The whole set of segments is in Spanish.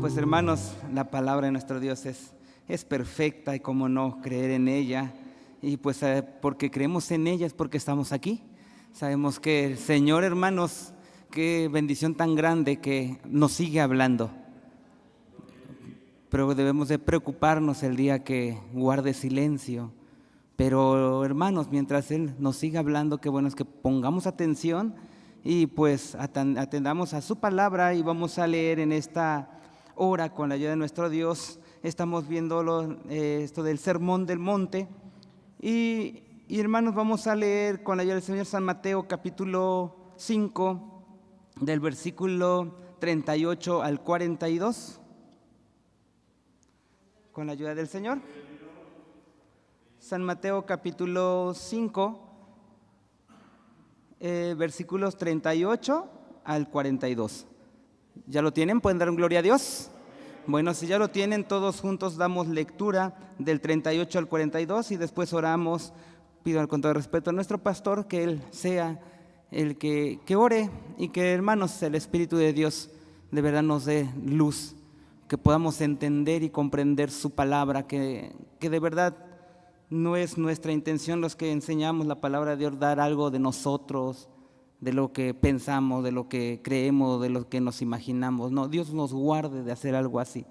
Pues hermanos, la palabra de nuestro Dios es perfecta y cómo no creer en ella. Y pues porque creemos en ella es porque estamos aquí. Sabemos que el Señor, hermanos, qué bendición tan grande que nos sigue hablando. Pero debemos de preocuparnos el día que guarde silencio. Pero hermanos, mientras Él nos siga hablando, qué bueno es que pongamos atención y pues atendamos a su palabra. Y vamos a leer en esta hora con la ayuda de nuestro Dios. Estamos viendo esto del Sermón del Monte y hermanos, vamos a leer con la ayuda del Señor San Mateo capítulo 5 del versículo 38 al 42. Con la ayuda del Señor. San Mateo capítulo 5, versículos 38 al 42. ¿Ya lo tienen? ¿Pueden dar un gloria a Dios? Bueno, si ya lo tienen, todos juntos damos lectura del 38 al 42 y después oramos. Pido con todo respeto a nuestro pastor que él sea el que ore y que, hermanos, el Espíritu de Dios de verdad nos dé luz, que podamos entender y comprender su palabra, que de verdad no es nuestra intención los que enseñamos la palabra de Dios dar algo de nosotros, de lo que pensamos, de lo que creemos, de lo que nos imaginamos. No, Dios nos guarde de hacer algo así.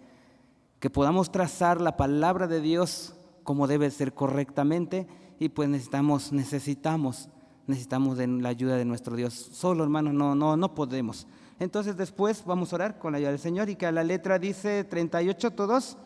Que podamos trazar la palabra de Dios como debe ser correctamente y pues necesitamos de la ayuda de nuestro Dios. Solo, hermanos, no podemos. Entonces después vamos a orar con la ayuda del Señor y que a la letra dice 38 todos.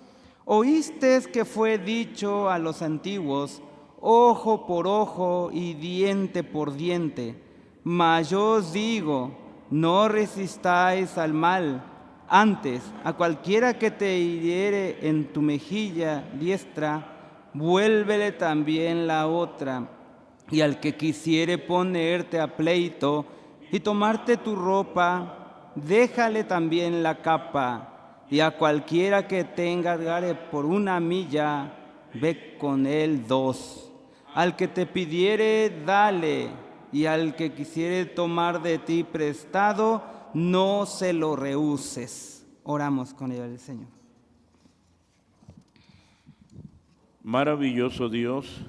Oísteis que fue dicho a los antiguos, ojo por ojo y diente por diente. Mas yo os digo, no resistáis al mal, antes a cualquiera que te hiriere en tu mejilla diestra, vuélvele también la otra. Y al que quisiere ponerte a pleito y tomarte tu ropa, déjale también la capa. Y a cualquiera que te encargare por una milla, ve con él 2. Al que te pidiere, dale, y al que quisiere tomar de ti prestado, no se lo rehuses. Oramos con el Señor. Maravilloso Dios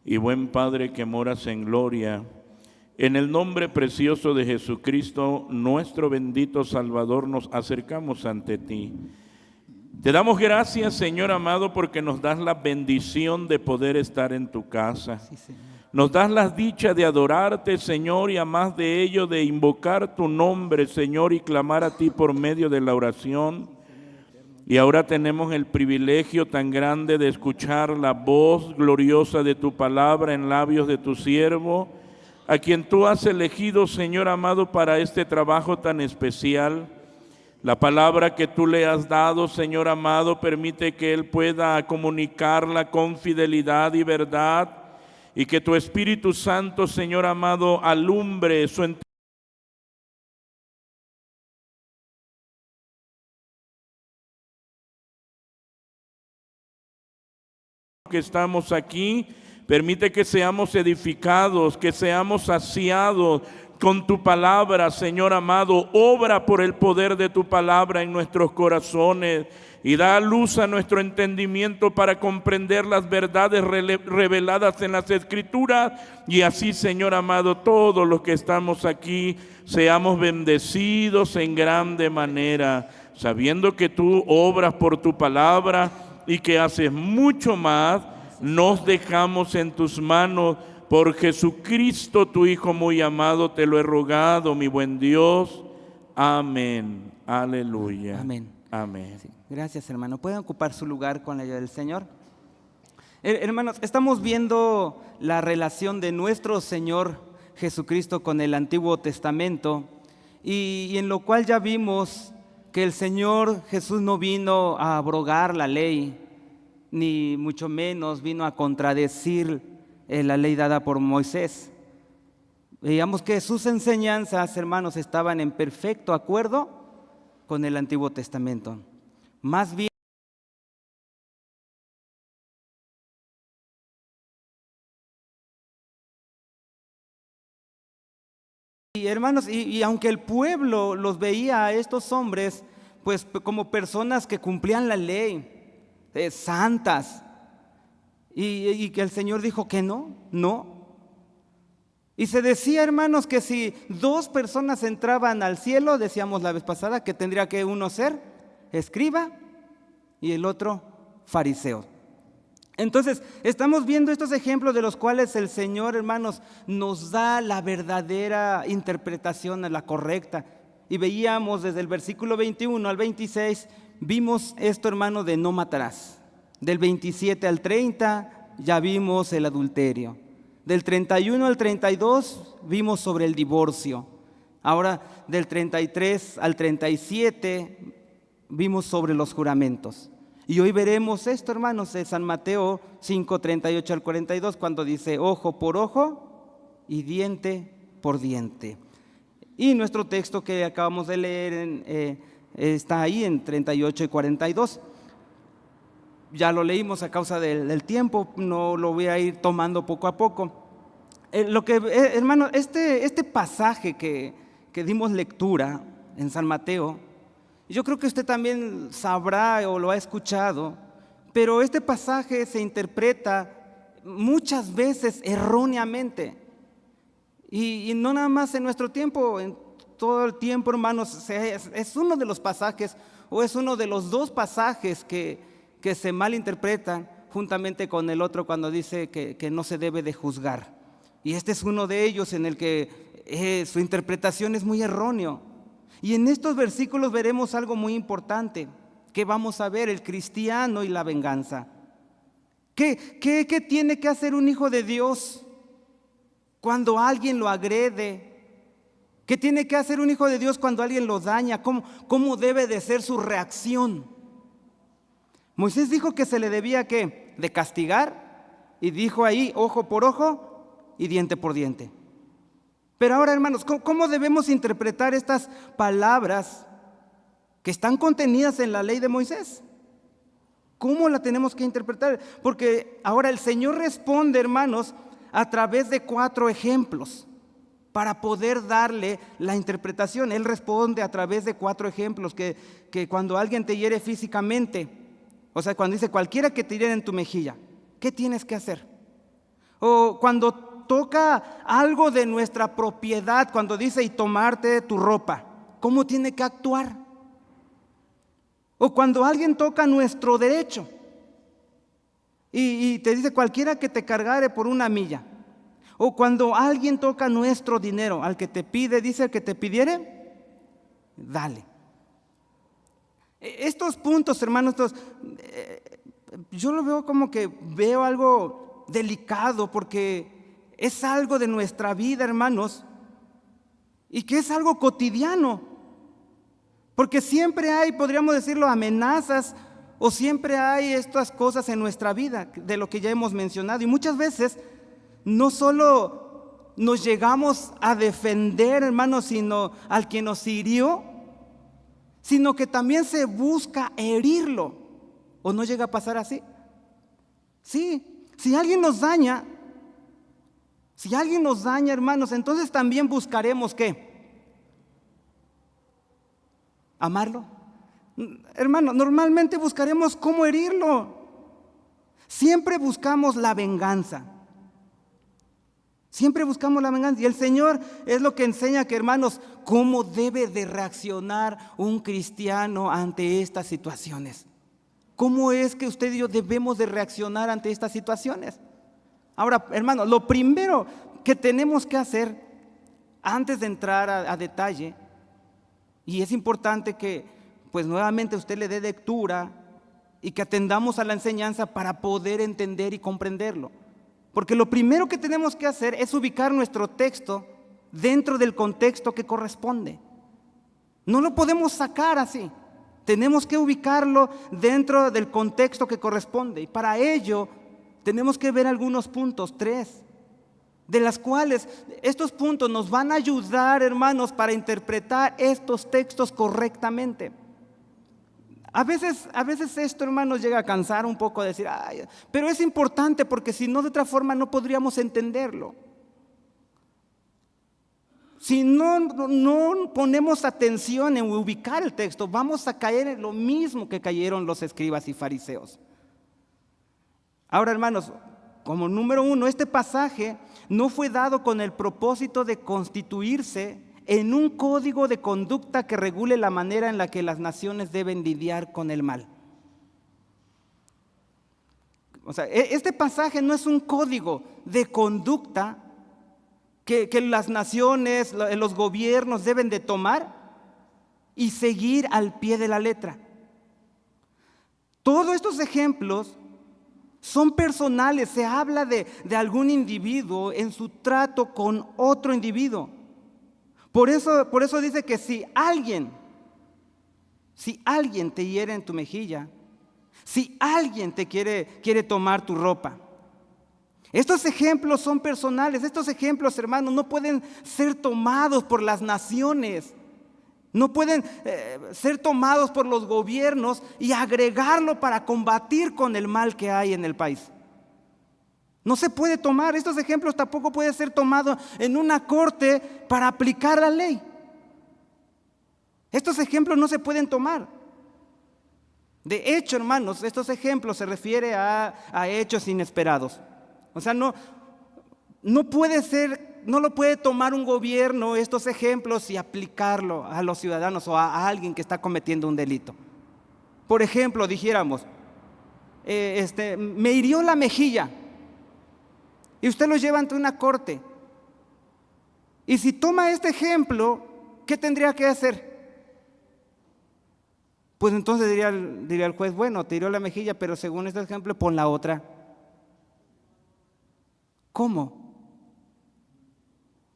y buen Padre que moras en gloria, en el nombre precioso de Jesucristo, nuestro bendito Salvador, nos acercamos ante ti. Te damos gracias, Señor amado, porque nos das la bendición de poder estar en tu casa. Sí, Señor. Nos das la dicha de adorarte, Señor, y además de ello de invocar tu nombre, Señor, y clamar a ti por medio de la oración. Y ahora tenemos el privilegio tan grande de escuchar la voz gloriosa de tu palabra en labios de tu siervo, a quien tú has elegido, Señor amado, para este trabajo tan especial. La palabra que tú le has dado, Señor amado, permite que él pueda comunicarla con fidelidad y verdad, y que tu Espíritu Santo, Señor amado, alumbre su entendimiento. Que estamos aquí, permite que seamos edificados, que seamos saciados con tu palabra, Señor amado. Obra por el poder de tu palabra en nuestros corazones y da luz a nuestro entendimiento para comprender las verdades reveladas en las Escrituras, y así, Señor amado, todos los que estamos aquí seamos bendecidos en grande manera, sabiendo que tú obras por tu palabra y que haces mucho más. Nos dejamos en tus manos. Por Jesucristo, tu Hijo muy amado, te lo he rogado, mi buen Dios. Amén. Aleluya. Amén. Amén. Sí. Gracias, hermano. ¿Pueden ocupar su lugar con la ayuda del Señor? Hermanos, estamos viendo la relación de nuestro Señor Jesucristo con el Antiguo Testamento y en lo cual ya vimos que el Señor Jesús no vino a abrogar la ley, ni mucho menos vino a contradecir la ley dada por Moisés. Veíamos que sus enseñanzas, hermanos, estaban en perfecto acuerdo con el Antiguo Testamento. Más bien, y hermanos, y aunque el pueblo los veía a estos hombres pues como personas que cumplían la ley, santas, y que el Señor dijo que no. Y se decía, hermanos, que si 2 personas entraban al cielo, decíamos la vez pasada, que tendría que uno ser escriba y el otro fariseo. Entonces, estamos viendo estos ejemplos de los cuales el Señor, hermanos, nos da la verdadera interpretación, la correcta. Y veíamos desde el versículo 21 al 26, vimos esto, hermano, de no matarás. Del 27 al 30 ya vimos el adulterio. Del 31 al 32 vimos sobre el divorcio. Ahora del 33 al 37 vimos sobre los juramentos. Y hoy veremos esto, hermanos, de San Mateo 5, 38 al 42, cuando dice ojo por ojo y diente por diente. Y nuestro texto que acabamos de leer está ahí en 38 y 42. Ya lo leímos a causa del tiempo, no lo voy a ir tomando poco a poco. Hermano, este pasaje que dimos lectura en San Mateo, yo creo que usted también sabrá o lo ha escuchado, pero este pasaje se interpreta muchas veces erróneamente. Y no nada más en nuestro tiempo, en todo el tiempo, hermanos, es uno de los pasajes, o es uno de los 2 pasajes que se malinterpretan juntamente con el otro cuando dice que no se debe de juzgar. Y este es uno de ellos en el que su interpretación es muy erróneo. Y en estos versículos veremos algo muy importante que vamos a ver: el cristiano y la venganza. ¿Qué tiene que hacer un hijo de Dios cuando alguien lo agrede? ¿Qué tiene que hacer un hijo de Dios cuando alguien lo daña? ¿Cómo debe de ser su reacción? Moisés dijo que se le debía de castigar, y dijo ahí ojo por ojo y diente por diente. Pero ahora, hermanos, ¿cómo debemos interpretar estas palabras que están contenidas en la ley de Moisés? ¿Cómo la tenemos que interpretar? Porque ahora el Señor responde, hermanos, a través de 4 ejemplos para poder darle la interpretación. Él responde a través de 4 ejemplos que cuando alguien te hiere físicamente, o sea, cuando dice cualquiera que te hiere en tu mejilla, ¿qué tienes que hacer? O cuando toca algo de nuestra propiedad, cuando dice y tomarte tu ropa, ¿cómo tiene que actuar? O cuando alguien toca nuestro derecho y te dice cualquiera que te cargare por 1 milla. O cuando alguien toca nuestro dinero, al que te pide, dice el que te pidiere, dale. Estos puntos, hermanos, yo lo veo como que veo algo delicado, porque es algo de nuestra vida, hermanos, y que es algo cotidiano, porque siempre hay, podríamos decirlo, amenazas, o siempre hay estas cosas en nuestra vida, de lo que ya hemos mencionado, y muchas veces no solo nos llegamos a defender, hermanos, sino al que nos hirió, sino que también se busca herirlo. ¿O no llega a pasar así? Sí, si alguien nos daña, hermanos, entonces también buscaremos ¿qué? Amarlo. Hermano, normalmente buscaremos cómo herirlo. Siempre buscamos la venganza. Siempre buscamos la venganza. Y el Señor es lo que enseña que, hermanos, cómo debe de reaccionar un cristiano ante estas situaciones. ¿Cómo es que usted y yo debemos de reaccionar ante estas situaciones? Ahora, hermano, lo primero que tenemos que hacer antes de entrar a detalle, y es importante que pues nuevamente usted le dé lectura y que atendamos a la enseñanza para poder entender y comprenderlo. Porque lo primero que tenemos que hacer es ubicar nuestro texto dentro del contexto que corresponde. No lo podemos sacar así. Tenemos que ubicarlo dentro del contexto que corresponde. Y para ello tenemos que ver algunos puntos, 3, de las cuales estos puntos nos van a ayudar, hermanos, para interpretar estos textos correctamente. A veces esto, hermanos, llega a cansar un poco, decir, pero es importante porque si no, de otra forma no podríamos entenderlo. Si no ponemos atención en ubicar el texto, vamos a caer en lo mismo que cayeron los escribas y fariseos. Ahora, hermanos, como número uno, este pasaje no fue dado con el propósito de constituirse en un código de conducta que regule la manera en la que las naciones deben lidiar con el mal. O sea, este pasaje no es un código de conducta que las naciones, los gobiernos deben de tomar y seguir al pie de la letra. Todos estos ejemplos son personales, se habla de algún individuo en su trato con otro individuo. Por eso dice que si alguien te hiere en tu mejilla, si alguien te quiere tomar tu ropa. Estos ejemplos son personales, estos ejemplos, hermanos, no pueden ser tomados por las naciones, no pueden ser tomados por los gobiernos y agregarlo para combatir con el mal que hay en el país. No se puede tomar, estos ejemplos tampoco pueden ser tomados en una corte para aplicar la ley. Estos ejemplos no se pueden tomar. De hecho, hermanos, estos ejemplos se refieren a hechos inesperados. O sea, no lo puede tomar un gobierno estos ejemplos y aplicarlo a los ciudadanos o a alguien que está cometiendo un delito. Por ejemplo, dijéramos, me hirió la mejilla y usted lo lleva ante una corte. Y si toma este ejemplo, ¿qué tendría que hacer? Pues entonces diría el juez, bueno, te hirió la mejilla, pero según este ejemplo, pon la otra. ¿Cómo?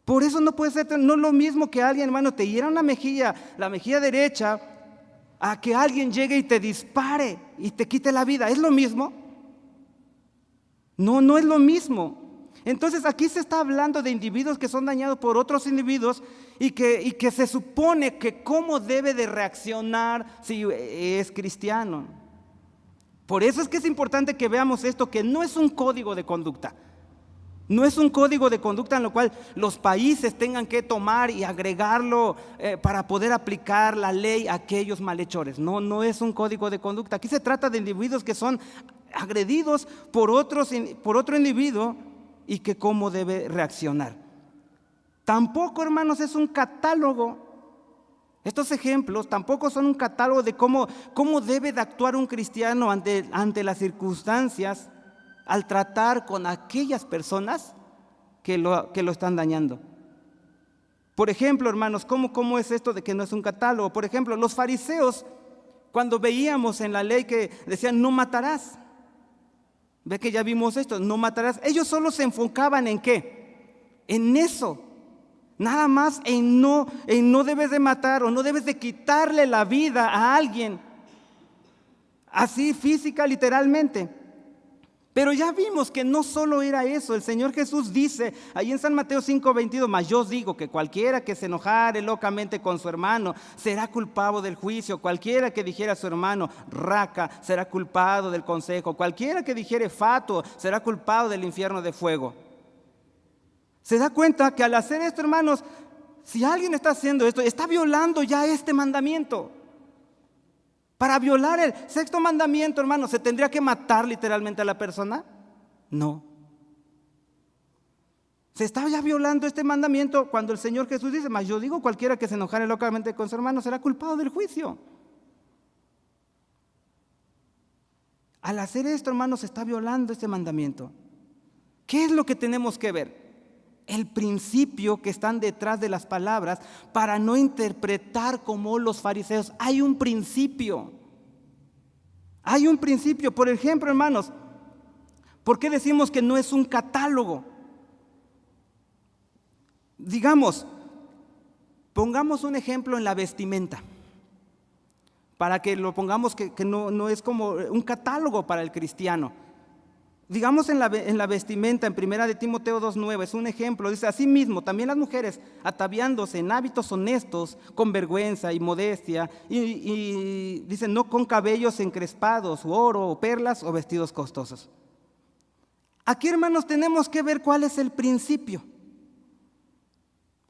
Por eso no puede ser, no es lo mismo que alguien, hermano, te hiera una mejilla, la mejilla derecha, a que alguien llegue y te dispare y te quite la vida. ¿Es lo mismo? No es lo mismo. Entonces aquí se está hablando de individuos que son dañados por otros individuos y que se supone que cómo debe de reaccionar si es cristiano. Por eso es que es importante que veamos esto, que no es un código de conducta. No es un código de conducta en lo cual los países tengan que tomar y agregarlo para poder aplicar la ley a aquellos malhechores. No es un código de conducta. Aquí se trata de individuos que son agredidos por otro individuo y que cómo debe reaccionar. Tampoco, hermanos, es un catálogo. Estos ejemplos tampoco son un catálogo de cómo debe de actuar un cristiano ante las circunstancias al tratar con aquellas personas que lo están dañando. Por ejemplo, hermanos, ¿cómo es esto de que no es un catálogo? Por ejemplo, los fariseos, cuando veíamos en la ley que decían no matarás, ve que ya vimos esto, no matarás, ellos solo se enfocaban ¿en qué? En eso, nada más en no debes de matar o no debes de quitarle la vida a alguien, así física, literalmente. Pero ya vimos que no solo era eso. El Señor Jesús dice ahí en San Mateo 5:22, mas yo os digo que cualquiera que se enojare locamente con su hermano será culpado del juicio. Cualquiera que dijera a su hermano raca será culpado del consejo. Cualquiera que dijere fatuo será culpado del infierno de fuego. Se da cuenta que al hacer esto, hermanos, si alguien está haciendo esto, está violando ya este mandamiento. Para violar el sexto mandamiento, hermano, ¿se tendría que matar literalmente a la persona? No. Se está ya violando este mandamiento cuando el Señor Jesús dice, mas yo digo, cualquiera que se enojare locamente con su hermano será culpado del juicio. Al hacer esto, hermano, se está violando este mandamiento. ¿Qué es lo que tenemos que ver? El principio que están detrás de las palabras para no interpretar como los fariseos. Hay un principio. Por ejemplo, hermanos, ¿por qué decimos que no es un catálogo? Digamos, pongamos un ejemplo en la vestimenta, para que lo pongamos que no es como un catálogo para el cristiano. Digamos en la vestimenta, en 1 Timoteo 2:9, es un ejemplo. Dice, asimismo, también las mujeres ataviándose en hábitos honestos, con vergüenza y modestia, y dice, no con cabellos encrespados, o oro, o perlas, o vestidos costosos. Aquí, hermanos, tenemos que ver cuál es el principio.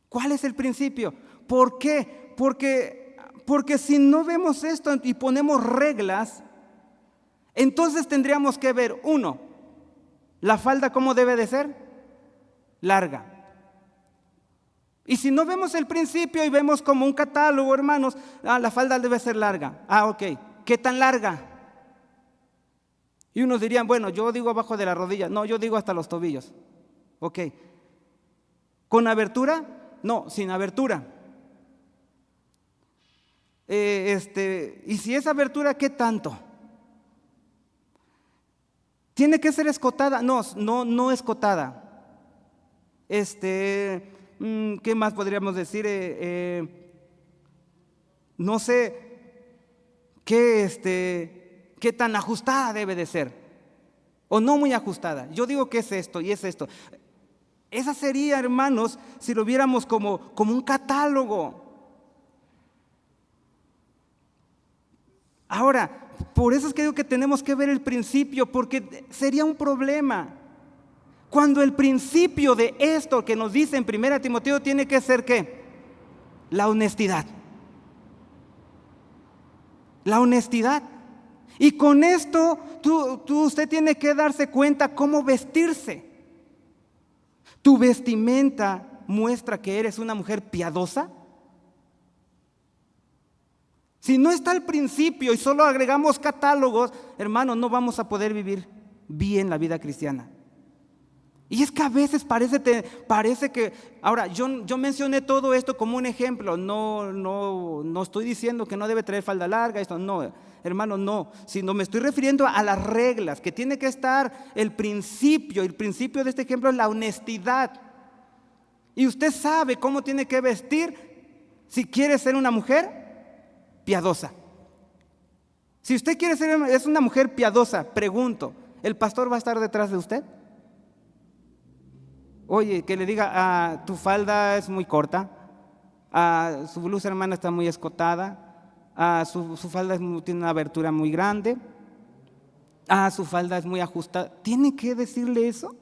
¿Cuál es el principio? ¿Por qué? Porque si no vemos esto y ponemos reglas, entonces tendríamos que ver, uno, la falda ¿cómo debe de ser? Larga. Y si no vemos el principio y vemos como un catálogo, hermanos, la falda debe ser larga. Ok, ¿qué tan larga? Y unos dirían, bueno, yo digo abajo de la rodilla. No, yo digo hasta los tobillos. Ok. ¿Con abertura? No, sin abertura. Y si es abertura, ¿qué tanto? ¿Tiene que ser escotada? No escotada. ¿Qué más podríamos decir? No sé qué tan ajustada debe de ser, o no muy ajustada. Yo digo que es esto y es esto. Esa sería, hermanos, si lo viéramos como un catálogo. Ahora, por eso es que digo que tenemos que ver el principio, porque sería un problema. Cuando el principio de esto que nos dice en 1 Timoteo tiene que ser ¿qué? La honestidad. La honestidad. Y con esto usted tiene que darse cuenta cómo vestirse. ¿Tu vestimenta muestra que eres una mujer piadosa? Si no está el principio y solo agregamos catálogos, hermanos, no vamos a poder vivir bien la vida cristiana. Y es que a veces parece que, ahora yo mencioné todo esto como un ejemplo, no estoy diciendo que no debe traer falda larga, esto no, hermano, no, sino me estoy refiriendo a las reglas, que tiene que estar el principio de este ejemplo es la honestidad. Y usted sabe cómo tiene que vestir si quiere ser una mujer piadosa. Si usted quiere es una mujer piadosa, pregunto, ¿el pastor va a estar detrás de usted? Oye, que le diga, tu falda es muy corta, su blusa, hermana, está muy escotada, su falda tiene una abertura muy grande, su falda es muy ajustada. ¿Tiene que decirle eso?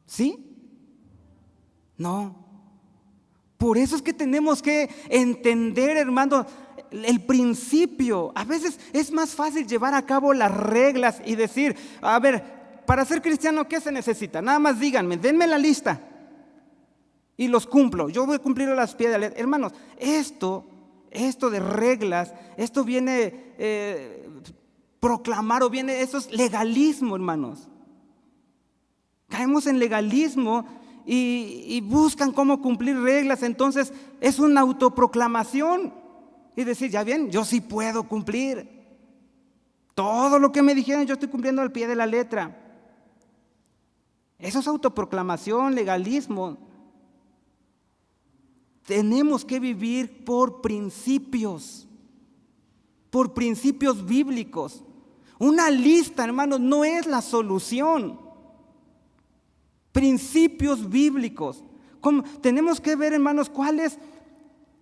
¿Sí? No. Por eso es que tenemos que entender, hermano, el principio. A veces es más fácil llevar a cabo las reglas y decir, a ver, para ser cristiano, ¿qué se necesita? Nada más díganme, denme la lista y los cumplo. Yo voy a cumplir a las pies de la letra. Hermanos, esto de reglas, esto viene proclamar o viene, eso es legalismo, hermanos. Caemos en legalismo y buscan cómo cumplir reglas, entonces es una autoproclamación y decir, ya bien, yo sí puedo cumplir. Todo lo que me dijeron yo estoy cumpliendo al pie de la letra. Eso es autoproclamación, legalismo. Tenemos que vivir por principios bíblicos. Una lista, hermanos, no es la solución. Principios bíblicos. Tenemos que ver, hermanos, cuál es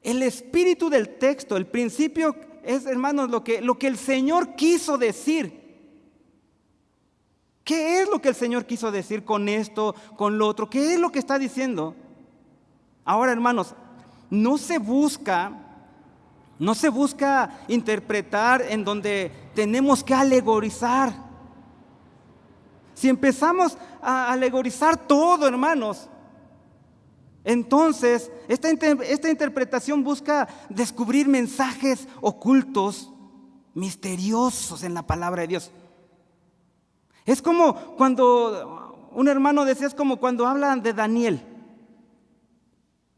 el espíritu del texto. El principio es, hermanos, lo que el Señor quiso decir. ¿Qué es lo que el Señor quiso decir con esto, con lo otro? ¿Qué es lo que está diciendo? Ahora, hermanos, no se busca interpretar en donde tenemos que alegorizar. Si empezamos a alegorizar todo, hermanos, entonces esta interpretación busca descubrir mensajes ocultos, misteriosos en la palabra de Dios. Es como cuando un hermano decía, es como cuando hablan de Daniel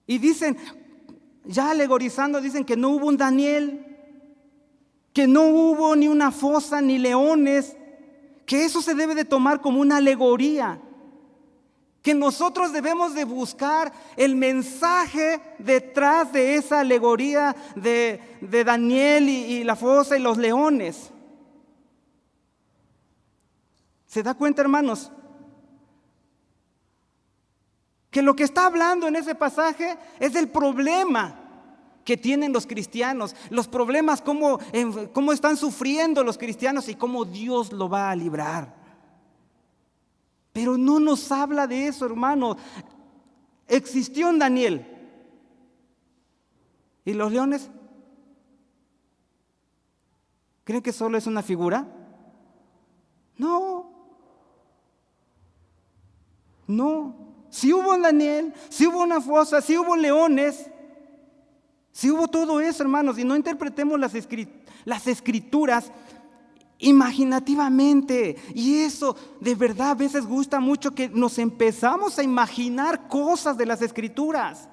y dicen, ya alegorizando, dicen que no hubo un Daniel, que no hubo ni una fosa ni leones, que eso se debe de tomar como una alegoría, que nosotros debemos de buscar el mensaje detrás de esa alegoría de Daniel y la fosa y los leones. ¿Se da cuenta, hermanos? Que lo que está hablando en ese pasaje es del problema que tienen los cristianos, los problemas, cómo están sufriendo los cristianos y cómo Dios lo va a librar. Pero no nos habla de eso, hermanos. Existió un Daniel. ¿Y los leones? ¿Creen que solo es una figura? No. Si hubo un Daniel, si hubo una fosa, si hubo leones, si hubo todo eso, hermanos, y no interpretemos las escrituras imaginativamente. Y eso de verdad a veces gusta mucho, que nos empezamos a imaginar cosas de las escrituras.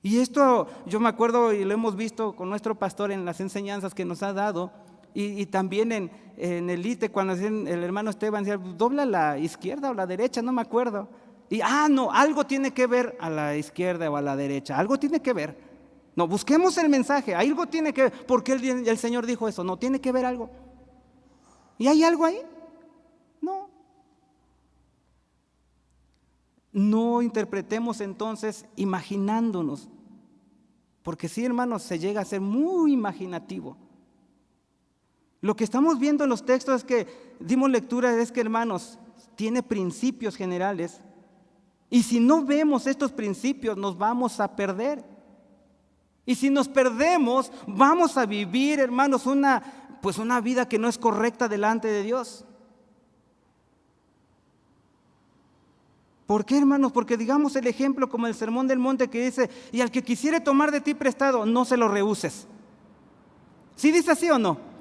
Y esto yo me acuerdo, y lo hemos visto con nuestro pastor en las enseñanzas que nos ha dado, y también en el ITE, cuando el hermano Esteban decía, dobla a la izquierda o la derecha, no me acuerdo. Y no, algo tiene que ver a la izquierda o a la derecha, algo tiene que ver. No, busquemos el mensaje, algo tiene que ver. ¿Por qué el Señor dijo eso? No, tiene que ver algo. ¿Y hay algo ahí? No. No interpretemos entonces imaginándonos, porque sí, hermanos, se llega a ser muy imaginativo. Lo que estamos viendo en los textos es que dimos lectura, es que, hermanos, tiene principios generales, y si no vemos estos principios nos vamos a perder. Y si nos perdemos, vamos a vivir, hermanos, una vida que no es correcta delante de Dios. ¿Por qué, hermanos? Porque digamos el ejemplo como el Sermón del Monte, que dice, y al que quisiere tomar de ti prestado, no se lo rehuses. ¿Sí dice así o no?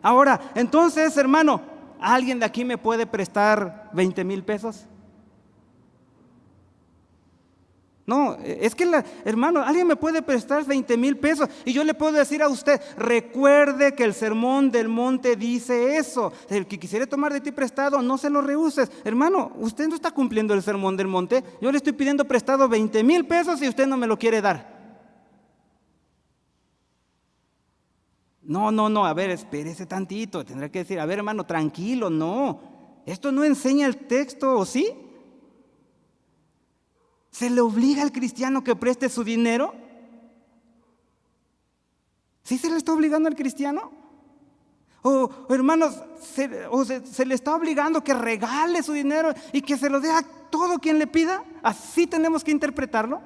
Ahora, entonces, hermano, ¿alguien de aquí me puede prestar 20,000 pesos? No, es que, hermano, alguien me puede prestar 20,000 pesos y yo le puedo decir a usted, recuerde que el Sermón del Monte dice eso, el que quisiera tomar de ti prestado, no se lo rehuses. Hermano, usted no está cumpliendo el Sermón del Monte. Yo le estoy pidiendo prestado 20,000 pesos y usted no me lo quiere dar. No, a ver, espérese tantito, tendrá que decir, a ver, hermano, tranquilo, no, esto no enseña el texto, ¿o sí? ¿Se le obliga al cristiano que preste su dinero? ¿Sí se le está obligando al cristiano? O hermanos, se le está obligando que regale su dinero y que se lo dé a todo quien le pida. ¿Así tenemos que interpretarlo?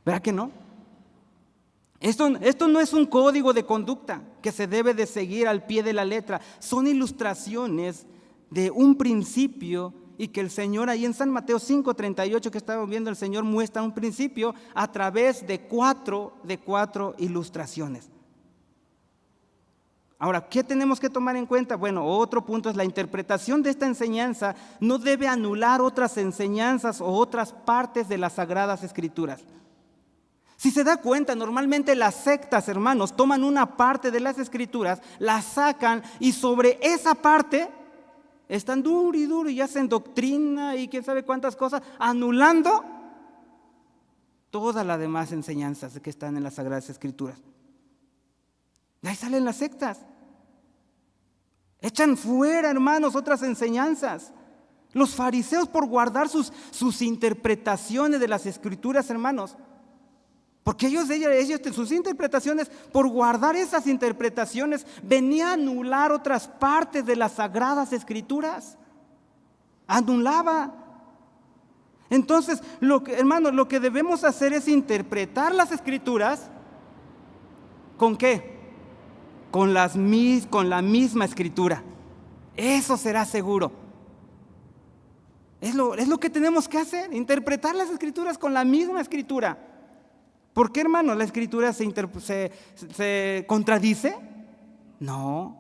¿Verdad que no? Esto no es un código de conducta que se debe de seguir al pie de la letra. Son ilustraciones de un principio, y que el Señor ahí en San Mateo 5:38 que estábamos viendo, el Señor muestra un principio a través de cuatro ilustraciones. Ahora, ¿qué tenemos que tomar en cuenta? Bueno, otro punto es la interpretación de esta enseñanza no debe anular otras enseñanzas o otras partes de las Sagradas Escrituras. Si se da cuenta, normalmente las sectas, hermanos, toman una parte de las Escrituras, la sacan y sobre esa parte están duro y hacen doctrina y quién sabe cuántas cosas, anulando todas las demás enseñanzas que están en las Sagradas Escrituras. De ahí salen las sectas. Echan fuera, hermanos, otras enseñanzas. Los fariseos, por guardar sus interpretaciones de las Escrituras, hermanos, porque ellos, sus interpretaciones, por guardar esas interpretaciones, venía a anular otras partes de las Sagradas Escrituras. Anulaba. Entonces, hermanos, lo que debemos hacer es interpretar las Escrituras. ¿Con qué? Con la misma Escritura. Eso será seguro. Es lo que tenemos que hacer, interpretar las Escrituras con la misma Escritura. ¿Por qué, hermano, la Escritura se contradice? No.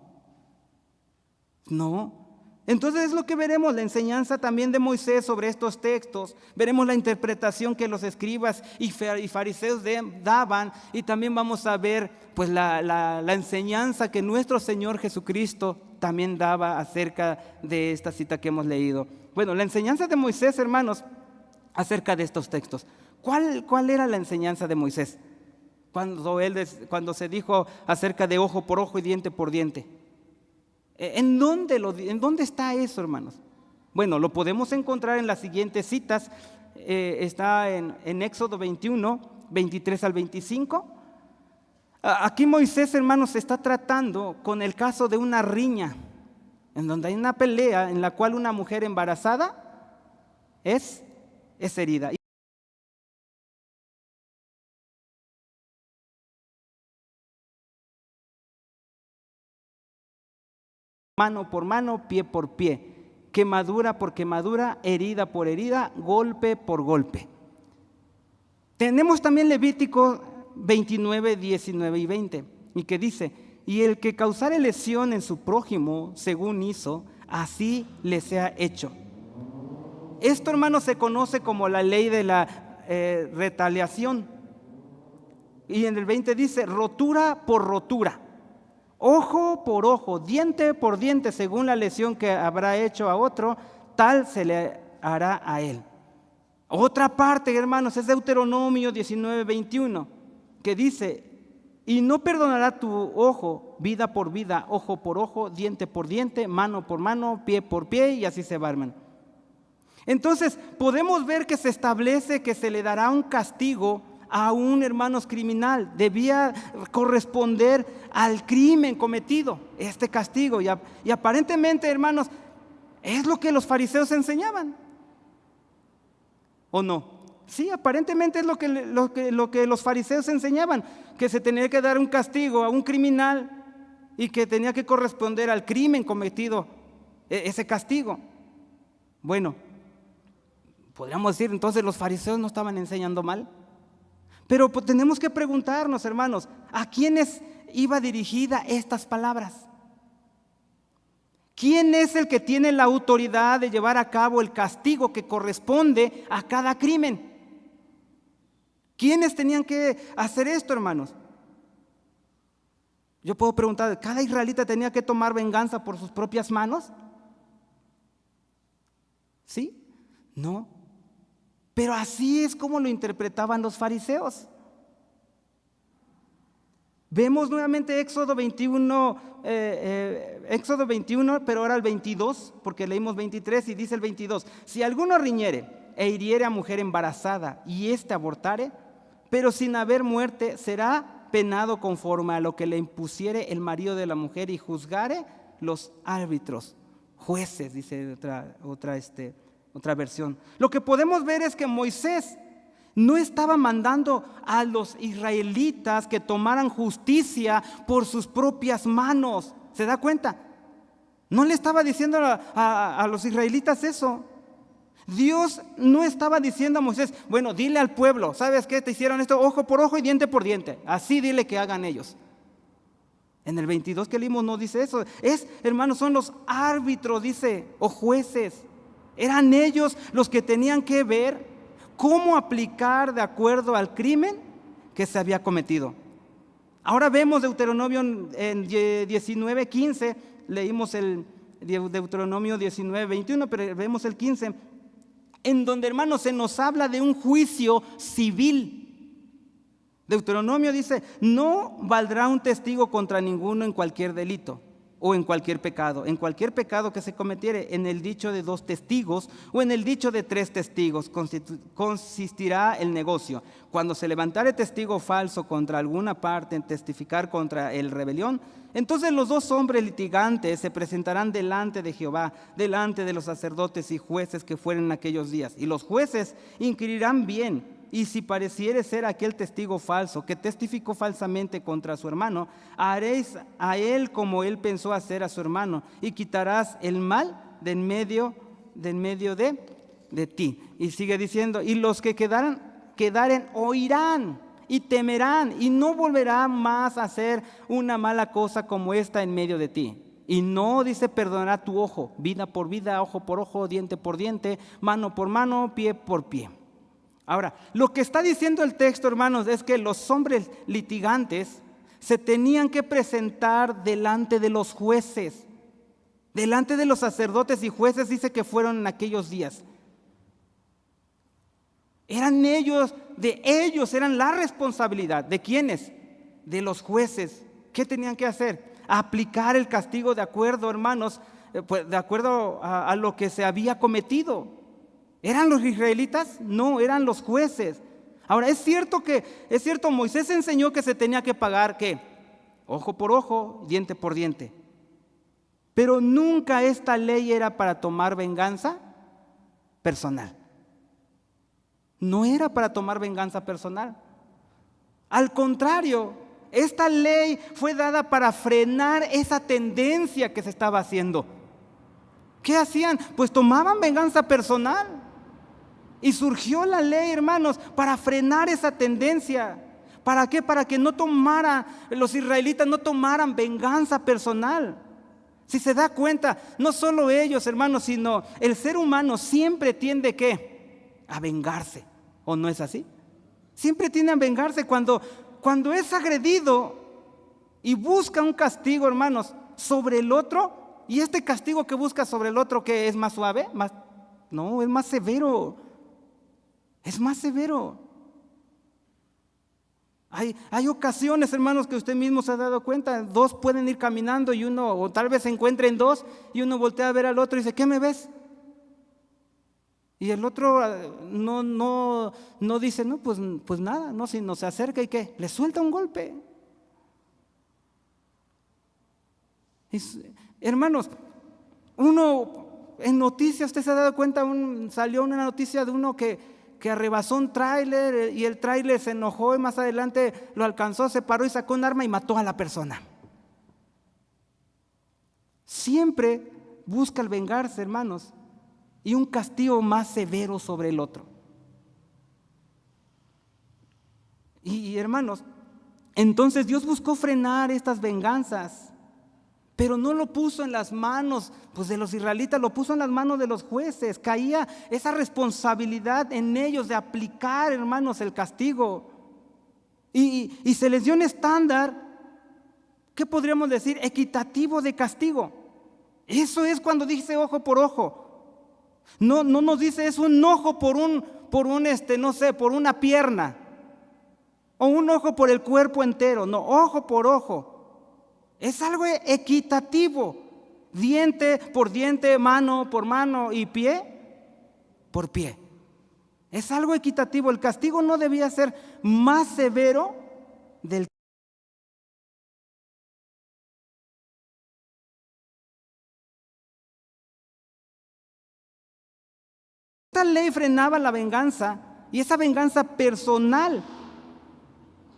Entonces es lo que veremos, la enseñanza también de Moisés sobre estos textos. Veremos la interpretación que los escribas y fariseos daban, y también vamos a ver pues la enseñanza que nuestro Señor Jesucristo también daba acerca de esta cita que hemos leído. Bueno, la enseñanza de Moisés, hermanos, acerca de estos textos. ¿Cuál era la enseñanza de Moisés? Cuando se dijo acerca de ojo por ojo y diente por diente. ¿En dónde está eso, hermanos? Bueno, lo podemos encontrar en las siguientes citas. Está en Éxodo 21, 23 al 25. Aquí Moisés, hermanos, está tratando con el caso de una riña, en donde hay una pelea en la cual una mujer embarazada es herida. Mano por mano, pie por pie, quemadura por quemadura, herida por herida, golpe por golpe. Tenemos también Levítico 29, 19 y 20, y que dice: y el que causare lesión en su prójimo, según hizo, así le sea hecho. Esto, hermanos, se conoce como la ley de la retaliación. Y en el 20 dice: rotura por rotura, ojo por ojo, diente por diente, según la lesión que habrá hecho a otro, tal se le hará a él. Otra parte, hermanos, es Deuteronomio 19, 21, que dice: y no perdonará tu ojo vida por vida, ojo por ojo, diente por diente, mano por mano, pie por pie, y así se va, hermano. Entonces podemos ver que se establece que se le dará un castigo a un, hermanos, criminal. Debía corresponder al crimen cometido este castigo, y aparentemente, hermanos, es lo que los fariseos enseñaban, ¿o no? Sí, aparentemente es lo que los fariseos enseñaban, que se tenía que dar un castigo a un criminal y que tenía que corresponder al crimen cometido ese castigo. Bueno, podríamos decir entonces los fariseos no estaban enseñando mal, pero pues tenemos que preguntarnos, hermanos, ¿a quiénes iba dirigida estas palabras? ¿Quién es el que tiene la autoridad de llevar a cabo el castigo que corresponde a cada crimen? ¿Quiénes tenían que hacer esto, hermanos? Yo puedo preguntar, ¿cada israelita tenía que tomar venganza por sus propias manos? ¿Sí? No. Pero así es como lo interpretaban los fariseos. Vemos nuevamente Éxodo 21, pero ahora el 22, porque leímos 23 y dice el 22: si alguno riñere e hiriere a mujer embarazada y éste abortare, pero sin haber muerte, será penado conforme a lo que le impusiere el marido de la mujer, y juzgare los árbitros, jueces, dice otra versión. Lo que podemos ver es que Moisés no estaba mandando a los israelitas que tomaran justicia por sus propias manos. ¿Se da cuenta? No le estaba diciendo a los israelitas eso. Dios no estaba diciendo a Moisés: bueno, dile al pueblo, ¿sabes qué? Te hicieron esto ojo por ojo y diente por diente, así dile que hagan ellos. En el 22 que leímos no dice eso. Hermanos, son los árbitros, dice, o jueces. Eran ellos los que tenían que ver cómo aplicar de acuerdo al crimen que se había cometido. Ahora vemos Deuteronomio en 19, 15, leímos el Deuteronomio 19, 21, pero vemos el 15, en donde, hermanos, se nos habla de un juicio civil. Deuteronomio dice: no valdrá un testigo contra ninguno en cualquier delito o en cualquier pecado que se cometiere. En el dicho de 2 testigos o en el dicho de 3 testigos consistirá el negocio. Cuando se levantare testigo falso contra alguna parte en testificar contra el rebelión, entonces los 2 hombres litigantes se presentarán delante de Jehová, delante de los sacerdotes y jueces que fueren en aquellos días. Y los jueces inquirirán bien, y si pareciere ser aquel testigo falso que testificó falsamente contra su hermano, haréis a él como él pensó hacer a su hermano, y quitarás el mal de en medio de ti. Y sigue diciendo: y los que quedaren oirán y temerán, y no volverán más a hacer una mala cosa como esta en medio de ti. Y no, dice, perdonará tu ojo, vida por vida, ojo por ojo, diente por diente, mano por mano, pie por pie. Ahora, lo que está diciendo el texto, hermanos, es que los hombres litigantes se tenían que presentar delante de los jueces, delante de los sacerdotes y jueces, dice que fueron en aquellos días. Eran ellos eran la responsabilidad. ¿De quiénes? De los jueces. ¿Qué tenían que hacer? Aplicar el castigo de acuerdo, hermanos, de acuerdo a lo que se había cometido. ¿Eran los israelitas? No, eran los jueces. Ahora, es cierto, Moisés enseñó que se tenía que pagar, ¿qué? Ojo por ojo, diente por diente. Pero nunca esta ley era para tomar venganza personal. no era para tomar venganza personal. Al contrario, esta ley fue dada para frenar esa tendencia que se estaba haciendo. ¿Qué hacían? Pues tomaban venganza personal. Y surgió la ley, hermanos, para frenar esa tendencia. ¿Para qué? Para que los israelitas no tomaran venganza personal. Si se da cuenta, no solo ellos, hermanos, sino el ser humano siempre tiende ¿qué? A vengarse. ¿O no es así? Siempre tiende a vengarse cuando es agredido y busca un castigo, hermanos, sobre el otro. Y este castigo que busca sobre el otro, ¿qué es más suave? No, es más severo. Es más severo. Hay ocasiones, hermanos, que usted mismo se ha dado cuenta. Dos pueden ir caminando y uno, o tal vez se encuentren dos, y uno voltea a ver al otro y dice, ¿qué me ves? Y el otro no dice, no, pues nada, no, sino se acerca y ¿qué? Le suelta un golpe. Hermanos, uno en noticias, usted se ha dado cuenta, salió una noticia de uno que arrebasó un tráiler y el tráiler se enojó y más adelante lo alcanzó, se paró y sacó un arma y mató a la persona. Siempre busca el vengarse, hermanos, y un castigo más severo sobre el otro. Y hermanos, entonces Dios buscó frenar estas venganzas, pero no lo puso en las manos de los israelitas, lo puso en las manos de los jueces. Caía esa responsabilidad en ellos de aplicar, hermanos, el castigo. Y se les dio un estándar, ¿qué podríamos decir? Equitativo de castigo. Eso es cuando dice ojo por ojo. No nos dice es un ojo por una pierna, o un ojo por el cuerpo entero. No, ojo por ojo. Es algo equitativo, diente por diente, mano por mano y pie por pie. Es algo equitativo. El castigo no debía ser más severo del Esta ley frenaba la venganza y esa venganza personal.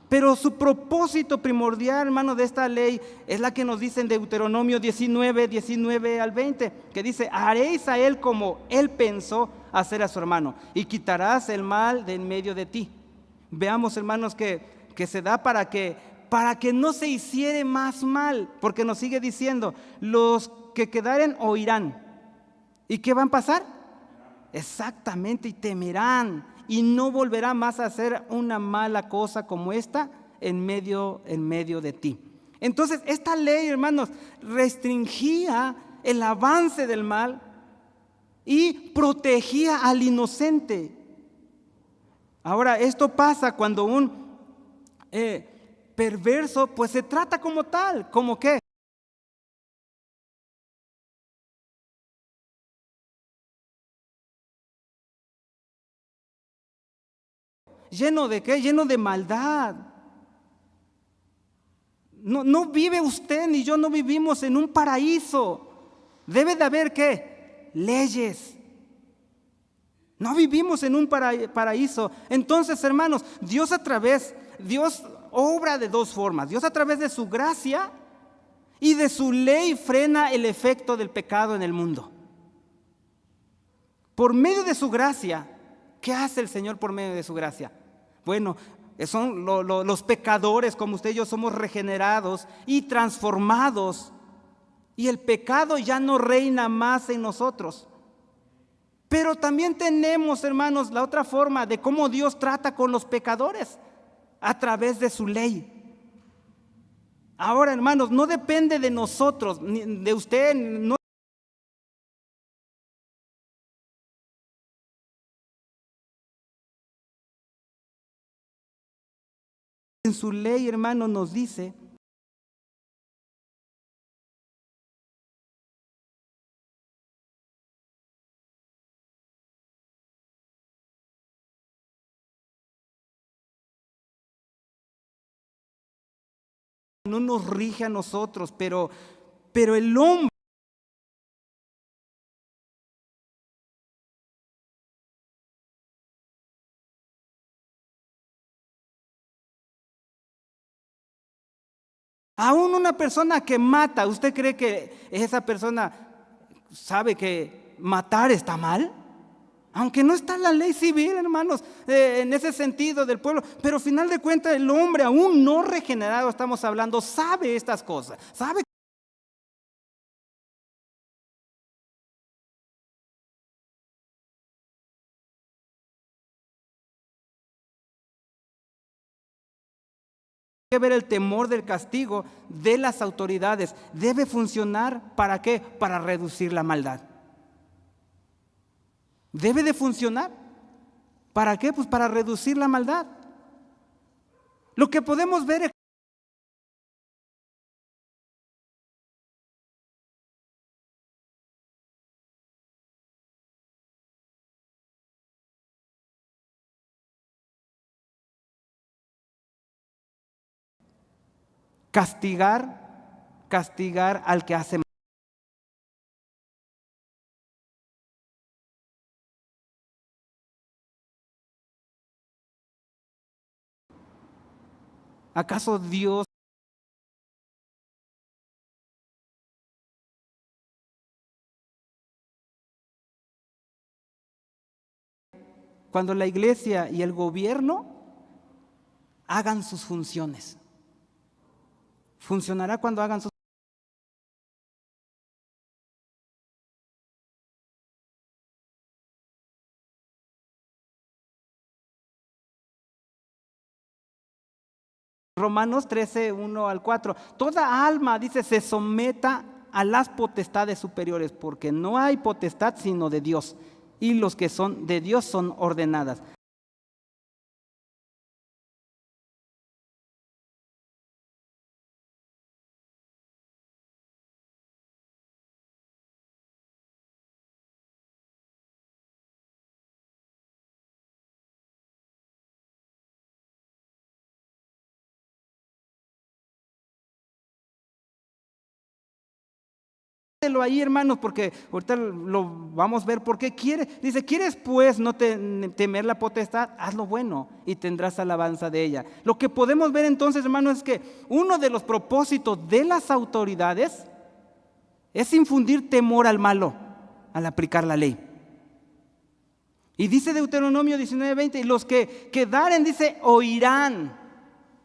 Pero su propósito primordial, hermano, de esta ley es la que nos dice en Deuteronomio 19 al 20, que dice, haréis a él como él pensó hacer a su hermano y quitarás el mal de en medio de ti. Veamos, hermanos, que se da para que no se hiciere más mal, porque nos sigue diciendo, los que quedaren oirán. ¿Y qué van a pasar? Exactamente, y temerán. Y no volverá más a hacer una mala cosa como esta en medio de ti. Entonces, esta ley, hermanos, restringía el avance del mal y protegía al inocente. Ahora, esto pasa cuando un perverso, pues se trata como tal, ¿como qué? ¿Lleno de qué? Lleno de maldad. No vive usted ni yo, no vivimos en un paraíso. Debe de haber ¿qué? Leyes. No vivimos en un paraíso. Entonces, hermanos, Dios obra de dos formas. Dios a través de su gracia y de su ley frena el efecto del pecado en el mundo. Por medio de su gracia, ¿qué hace el Señor por medio de su gracia? Bueno, son los pecadores como usted y yo somos regenerados y transformados, y el pecado ya no reina más en nosotros. Pero también tenemos, hermanos, la otra forma de cómo Dios trata con los pecadores, a través de su ley. Ahora, hermanos, no depende de nosotros, ni de usted, no. En su ley, hermano, nos dice no nos rige a nosotros, pero el hombre Aún una persona que mata, ¿usted cree que esa persona sabe que matar está mal? Aunque no está en la ley civil, hermanos, en ese sentido del pueblo, pero al final de cuentas el hombre aún no regenerado, estamos hablando, sabe estas cosas, sabe que ver el temor del castigo de las autoridades. Debe funcionar, ¿para qué? Para reducir la maldad. Debe de funcionar. ¿Para qué? Pues para reducir la maldad. Lo que podemos ver es castigar al que hace mal. ¿Acaso Dios cuando la iglesia y el gobierno hagan sus funciones? Funcionará cuando hagan sus Romanos 13, 1 al 4. Toda alma, dice, se someta a las potestades superiores, porque no hay potestad sino de Dios, y los que son de Dios son ordenadas. Ahí, hermanos, porque ahorita lo vamos a ver por qué quiere. Dice, ¿quieres pues no temer la potestad? Haz lo bueno y tendrás alabanza de ella. Lo que podemos ver entonces, hermanos, es que uno de los propósitos de las autoridades es infundir temor al malo al aplicar la ley. Y dice Deuteronomio 19:20, y los que quedaren, dice, oirán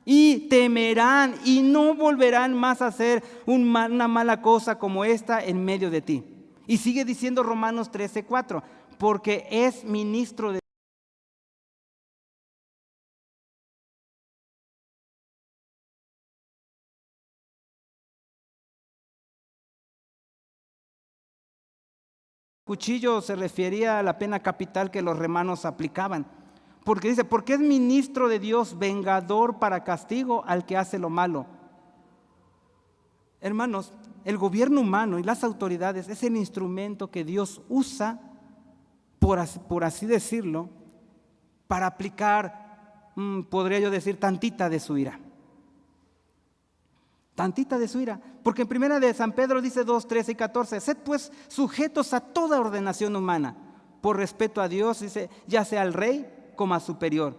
y temerán y no volverán más a hacer una mala cosa como esta en medio de ti. Y sigue diciendo Romanos 13:4, porque es ministro de cuchillo. Se refería a la pena capital que los romanos aplicaban. Porque dice, porque es ministro de Dios, vengador para castigo al que hace lo malo. Hermanos, el gobierno humano y las autoridades es el instrumento que Dios usa, por así decirlo, para aplicar, podría yo decir, tantita de su ira. Tantita de su ira. Porque en primera de San Pedro dice 2, 13 y 14, sed pues sujetos a toda ordenación humana, por respeto a Dios, dice, ya sea al rey como a superior,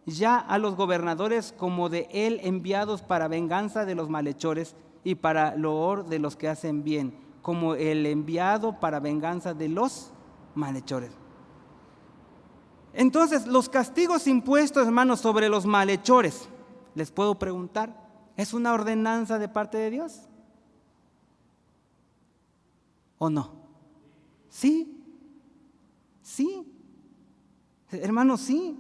ya a los gobernadores como de él enviados para venganza de los malhechores y para loor de los que hacen bien, como el enviado para venganza de los malhechores. Entonces, los castigos impuestos, hermanos, sobre los malhechores, les puedo preguntar, ¿es una ordenanza de parte de Dios? ¿O no? Sí, sí. Hermanos, sí.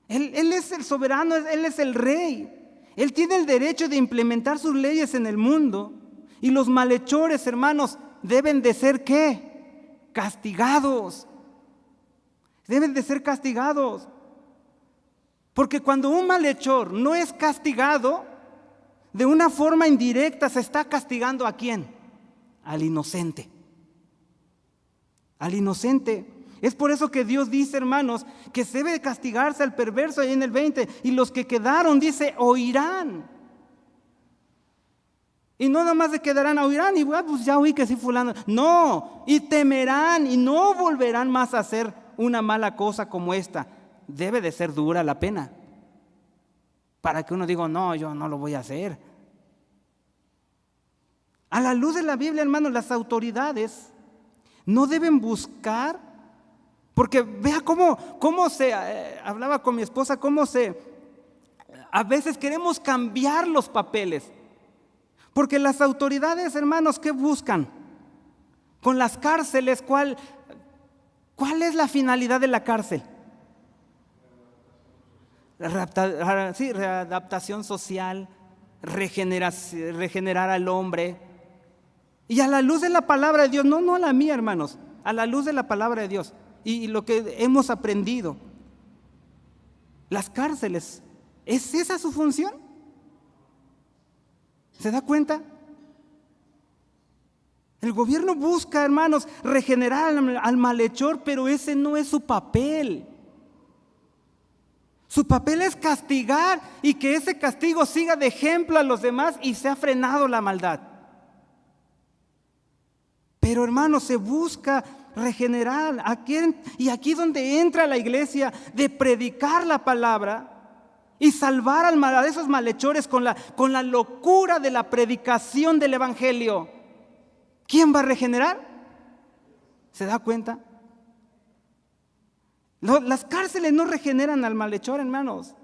Él es el soberano, Él es el rey. Él tiene el derecho de implementar sus leyes en el mundo. Y los malhechores, hermanos, deben de ser ¿qué? Castigados. Deben de ser castigados. Porque cuando un malhechor no es castigado, de una forma indirecta se está castigando ¿a quién? Al inocente. Al inocente. Es por eso que Dios dice, hermanos, que se debe castigarse al perverso ahí en el 20. Y los que quedaron, dice, oirán. Y no nada más se quedarán, oirán y pues ya oí que sí fulano. No, y temerán y no volverán más a hacer una mala cosa como esta. Debe de ser dura la pena. Para que uno diga, no, yo no lo voy a hacer. A la luz de la Biblia, hermanos, las autoridades no deben buscar, porque vea cómo se, hablaba con mi esposa, a veces queremos cambiar los papeles. Porque las autoridades, hermanos, ¿qué buscan? Con las cárceles, ¿cuál es la finalidad de la cárcel? Readaptación social, regenerar al hombre. Y a la luz de la palabra de Dios, no a la mía, hermanos, a la luz de la palabra de Dios y lo que hemos aprendido, las cárceles, ¿es esa su función? ¿Se da cuenta? El gobierno busca, hermanos, regenerar al malhechor, pero ese no es su papel. Su papel es castigar y que ese castigo siga de ejemplo a los demás y se ha frenado la maldad. Pero, hermanos, se busca regenerar. Y aquí donde entra la iglesia de predicar la palabra y salvar a esos malhechores con la locura de la predicación del evangelio. ¿Quién va a regenerar? ¿Se da cuenta? Las cárceles no regeneran al malhechor, hermanos.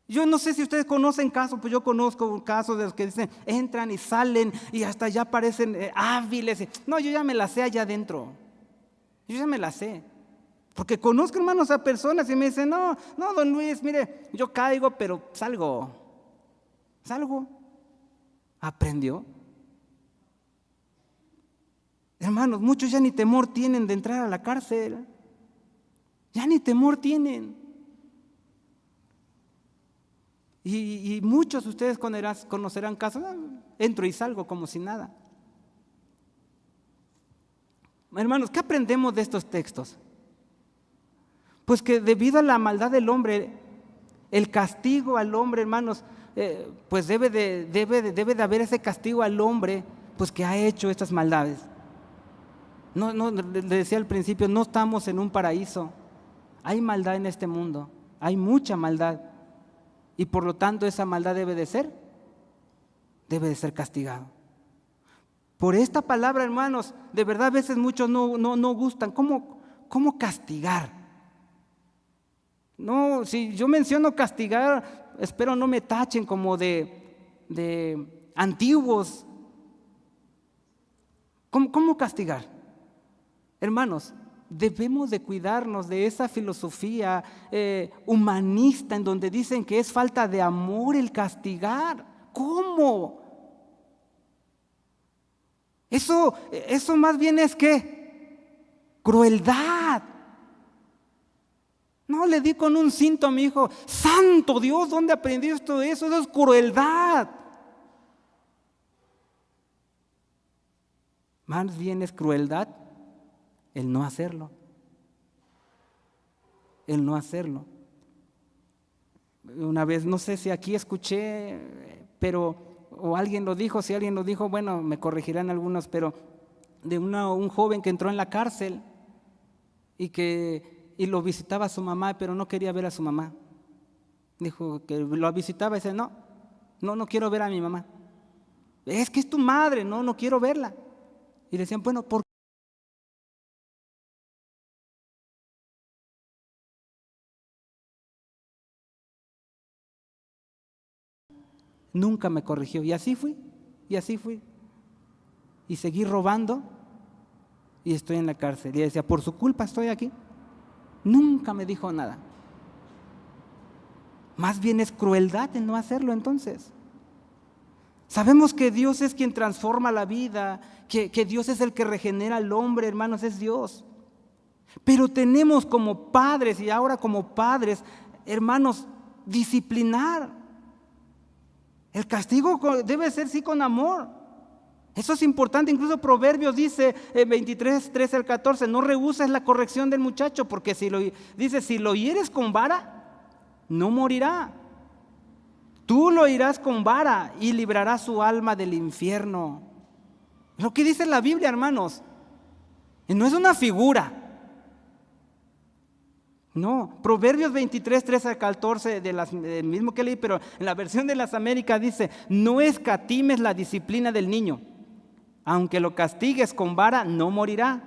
Yo no sé si ustedes conocen casos, pues yo conozco casos de los que dicen, entran y salen y hasta ya parecen hábiles. No, yo ya me la sé allá adentro. Yo ya me la sé. Porque conozco, hermanos, a personas y me dicen, no, don Luis, mire, yo caigo, pero salgo. ¿Aprendió? Hermanos, muchos ya ni temor tienen de entrar a la cárcel. Ya ni temor tienen. Y muchos de ustedes conocerán casos, entro y salgo como si nada. Hermanos, ¿qué aprendemos de estos textos? Pues que debido a la maldad del hombre, el castigo al hombre, hermanos, pues debe de haber ese castigo al hombre, pues que ha hecho estas maldades. No, le decía al principio, no estamos en un paraíso. Hay maldad en este mundo, hay mucha maldad. Y por lo tanto esa maldad debe de ser castigado. Por esta palabra, hermanos, de verdad a veces muchos no gustan. ¿Cómo castigar? No, si yo menciono castigar, espero no me tachen como de antiguos. ¿Cómo castigar? Hermanos, debemos de cuidarnos de esa filosofía humanista en donde dicen que es falta de amor el castigar. ¿Cómo? Eso más bien es ¿qué? Crueldad. No le di con un cinto a mi hijo. ¡Santo Dios! ¿Dónde aprendió esto? Eso es crueldad. Más bien es crueldad el no hacerlo. El no hacerlo. Una vez, no sé si aquí escuché, o alguien lo dijo, si alguien lo dijo, bueno, me corregirán algunos, pero de un joven que entró en la cárcel y lo visitaba a su mamá, pero no quería ver a su mamá. Dijo que lo visitaba y dice, no quiero ver a mi mamá. Es que es tu madre, no quiero verla. Y le decían, bueno, ¿por qué? Nunca me corrigió. Y así fui. Y seguí robando y estoy en la cárcel. Y decía, por su culpa estoy aquí. Nunca me dijo nada. Más bien es crueldad en no hacerlo entonces. Sabemos que Dios es quien transforma la vida, que Dios es el que regenera al hombre, hermanos, es Dios. Pero tenemos como padres, y ahora como padres, hermanos, disciplinar. El castigo debe ser sí con amor. Eso es importante. Incluso Proverbios dice 23, 13 al 14, no rehuses la corrección del muchacho, porque si lo hieres con vara, no morirá. Tú lo irás con vara y librarás su alma del infierno. Lo que dice la Biblia, hermanos. Y no es una figura. No, Proverbios 23, 13 al 14, del mismo que leí, pero en la versión de las Américas dice: no escatimes la disciplina del niño, aunque lo castigues con vara, no morirá.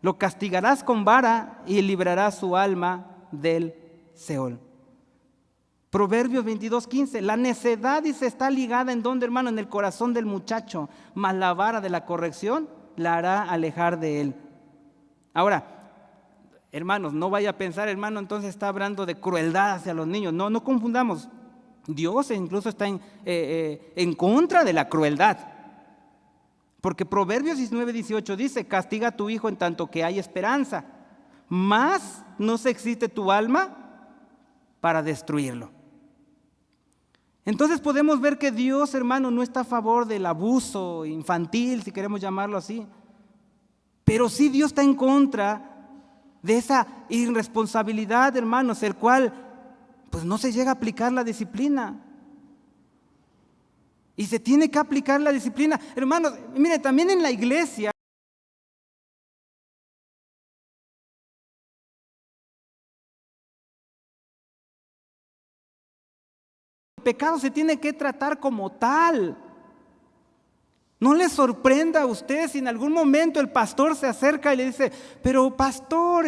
Lo castigarás con vara y librarás su alma del Seol. Proverbios 22, 15, la necedad, dice, está ligada ¿en dónde, hermano? En el corazón del muchacho, mas la vara de la corrección la hará alejar de él. Ahora, hermanos, no vaya a pensar, hermano, entonces está hablando de crueldad hacia los niños. No, no confundamos. Dios incluso está en contra de la crueldad. Porque Proverbios 19, 18 dice: castiga a tu hijo en tanto que hay esperanza, mas no se excite tu alma para destruirlo. Entonces podemos ver que Dios, hermano, no está a favor del abuso infantil, si queremos llamarlo así. Pero sí Dios está en contra de esa irresponsabilidad, hermanos, el cual pues no se llega a aplicar la disciplina. Y se tiene que aplicar la disciplina. Hermanos, mire, también en la iglesia el pecado se tiene que tratar como tal. No le sorprenda a usted si en algún momento el pastor se acerca y le dice: pero pastor,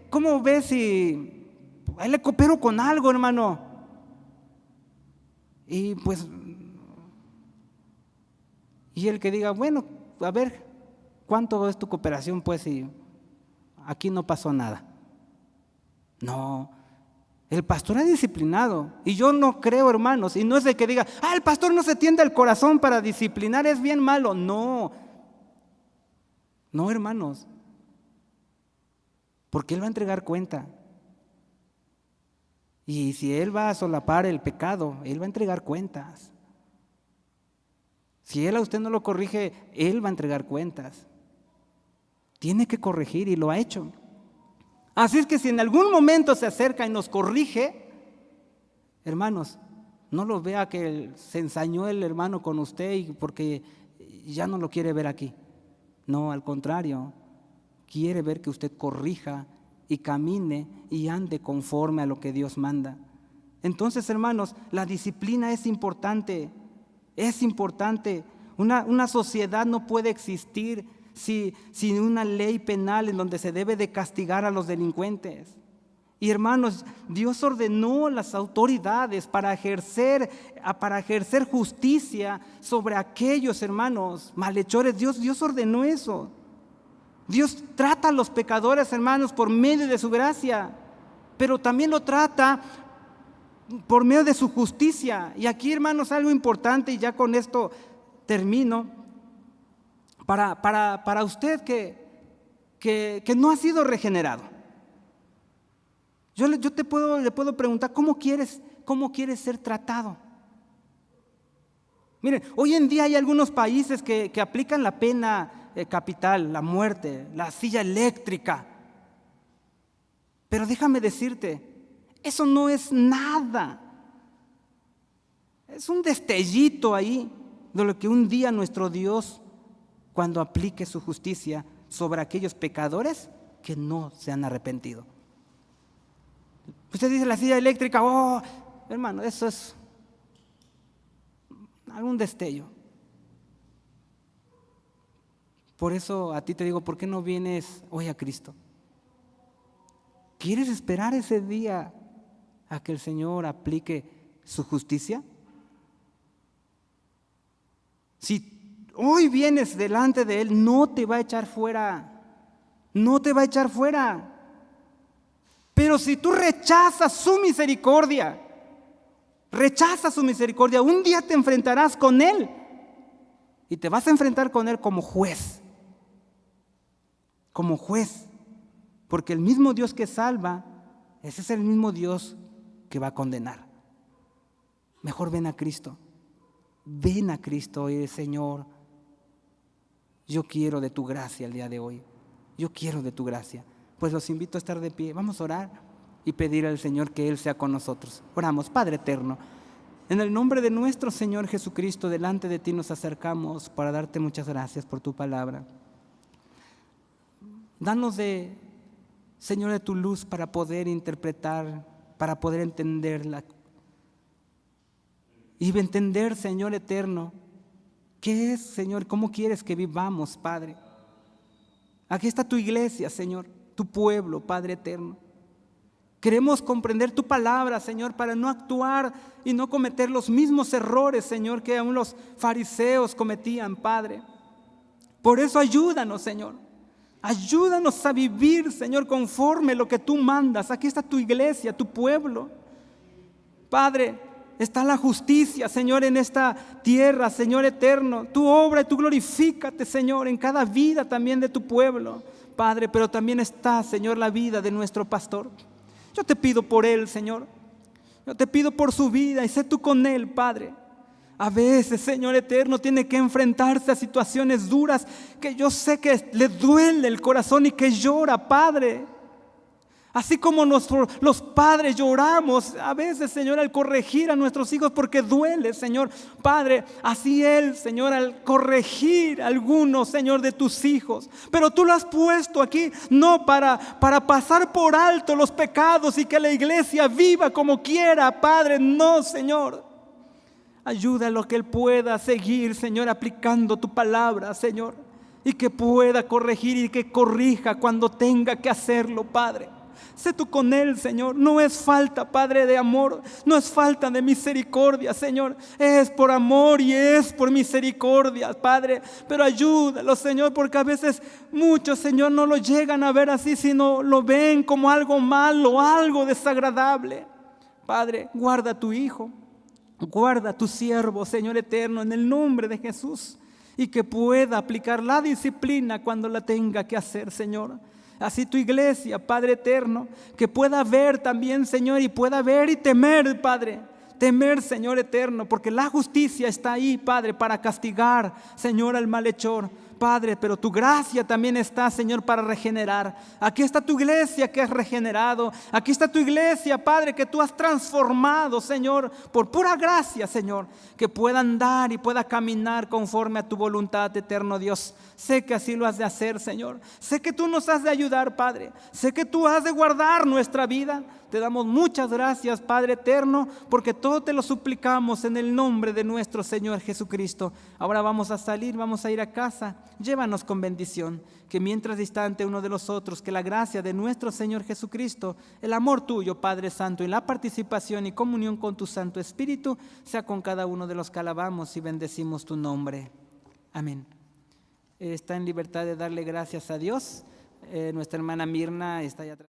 ¿cómo ves si ahí le coopero con algo, hermano? Y pues, y el que diga: bueno, a ver, ¿cuánto es tu cooperación? Pues si aquí no pasó nada. No. El pastor es disciplinado, y yo no creo, hermanos, y no es de que diga: el pastor no se tiende el corazón para disciplinar, es bien malo. No, no, hermanos, porque él va a entregar cuenta. Y si él va a solapar el pecado, él va a entregar cuentas. Si él a usted no lo corrige, él va a entregar cuentas. Tiene que corregir, y lo ha hecho. Así es que si en algún momento se acerca y nos corrige, hermanos, no lo vea que se ensañó el hermano con usted y porque ya no lo quiere ver aquí. No, al contrario, quiere ver que usted corrija y camine y ande conforme a lo que Dios manda. Entonces, hermanos, la disciplina es importante, es importante. Una sociedad no puede existir sin una ley penal en donde se debe de castigar a los delincuentes. Y hermanos, Dios ordenó a las autoridades para ejercer justicia sobre aquellos, hermanos, malhechores. Dios ordenó eso. Dios trata a los pecadores, hermanos, por medio de su gracia, pero también lo trata por medio de su justicia. Y aquí, hermanos, algo importante, y ya con esto termino. Para usted que no ha sido regenerado, yo le puedo preguntar: ¿cómo quieres ser tratado? Miren, hoy en día hay algunos países que aplican la pena capital, la muerte, la silla eléctrica. Pero déjame decirte, eso no es nada. Es un destellito ahí de lo que un día nuestro Dios, cuando aplique su justicia sobre aquellos pecadores que no se han arrepentido. Usted dice la silla eléctrica: hermano, eso es algún destello. Por eso a ti te digo: ¿por qué no vienes hoy a Cristo? ¿Quieres esperar ese día a que el Señor aplique su justicia? Si hoy vienes delante de Él, no te va a echar fuera, no te va a echar fuera. Pero si tú rechazas su misericordia, un día te enfrentarás con Él, y te vas a enfrentar con Él como juez, porque el mismo Dios que salva, ese es el mismo Dios que va a condenar. Mejor ven a Cristo y Señor, yo quiero de tu gracia el día de hoy. Yo quiero de tu gracia. Pues los invito a estar de pie. Vamos a orar y pedir al Señor que Él sea con nosotros. Oramos. Padre eterno, en el nombre de nuestro Señor Jesucristo, delante de ti nos acercamos para darte muchas gracias por tu palabra. Danos de Señor, de tu luz para poder interpretar, para poder entenderla. Y entender, Señor eterno, ¿qué es, Señor? ¿Cómo quieres que vivamos, Padre? Aquí está tu iglesia, Señor, tu pueblo, Padre eterno. Queremos comprender tu palabra, Señor, para no actuar y no cometer los mismos errores, Señor, que aún los fariseos cometían, Padre. Por eso ayúdanos, Señor. Ayúdanos a vivir, Señor, conforme lo que tú mandas. Aquí está tu iglesia, tu pueblo. Padre, está la justicia, Señor, en esta tierra, Señor eterno. Tu obra y tú glorifícate, Señor, en cada vida también de tu pueblo, Padre. Pero también está, Señor, la vida de nuestro pastor. Yo te pido por él, Señor. Yo te pido por su vida y sé tú con él, Padre. A veces, Señor eterno, tiene que enfrentarse a situaciones duras que yo sé que le duele el corazón y que llora, Padre. Así como los padres lloramos a veces, Señor, al corregir a nuestros hijos porque duele, Señor. Padre, así Él, Señor, al corregir a algunos, Señor, de tus hijos. Pero tú lo has puesto aquí no para pasar por alto los pecados y que la iglesia viva como quiera, Padre. No, Señor. Ayúdalo que Él pueda seguir, Señor, aplicando tu palabra, Señor. Y que pueda corregir y que corrija cuando tenga que hacerlo, Padre. Sé tú con él, Señor. No es falta, Padre, de amor. No es falta de misericordia, Señor. Es por amor y es por misericordia, Padre. Pero ayúdalo, Señor, porque a veces muchos, Señor, no lo llegan a ver así, sino lo ven como algo malo, algo desagradable. Padre, guarda a tu hijo. Guarda a tu siervo, Señor eterno, en el nombre de Jesús. Y que pueda aplicar la disciplina cuando la tenga que hacer, Señor. Así tu iglesia, Padre eterno, que pueda ver también, Señor, y pueda ver y temer, Padre. Temer, Señor eterno, porque la justicia está ahí, Padre, para castigar, Señor, al malhechor. Padre, pero tu gracia también está, Señor, para regenerar. Aquí está tu iglesia que has regenerado. Aquí está tu iglesia, Padre, que tú has transformado, Señor, por pura gracia, Señor, que pueda andar y pueda caminar conforme a tu voluntad, eterno Dios. Sé que así lo has de hacer, Señor. Sé que tú nos has de ayudar, Padre. Sé que tú has de guardar nuestra vida. Te damos muchas gracias, Padre eterno, porque todo te lo suplicamos en el nombre de nuestro Señor Jesucristo. Ahora vamos a salir, vamos a ir a casa. Llévanos con bendición, que mientras distante uno de los otros, que la gracia de nuestro Señor Jesucristo, el amor tuyo, Padre Santo, y la participación y comunión con tu Santo Espíritu, sea con cada uno de los que alabamos y bendecimos tu nombre. Amén. Está en libertad de darle gracias a Dios. Nuestra hermana Mirna está allá atrás.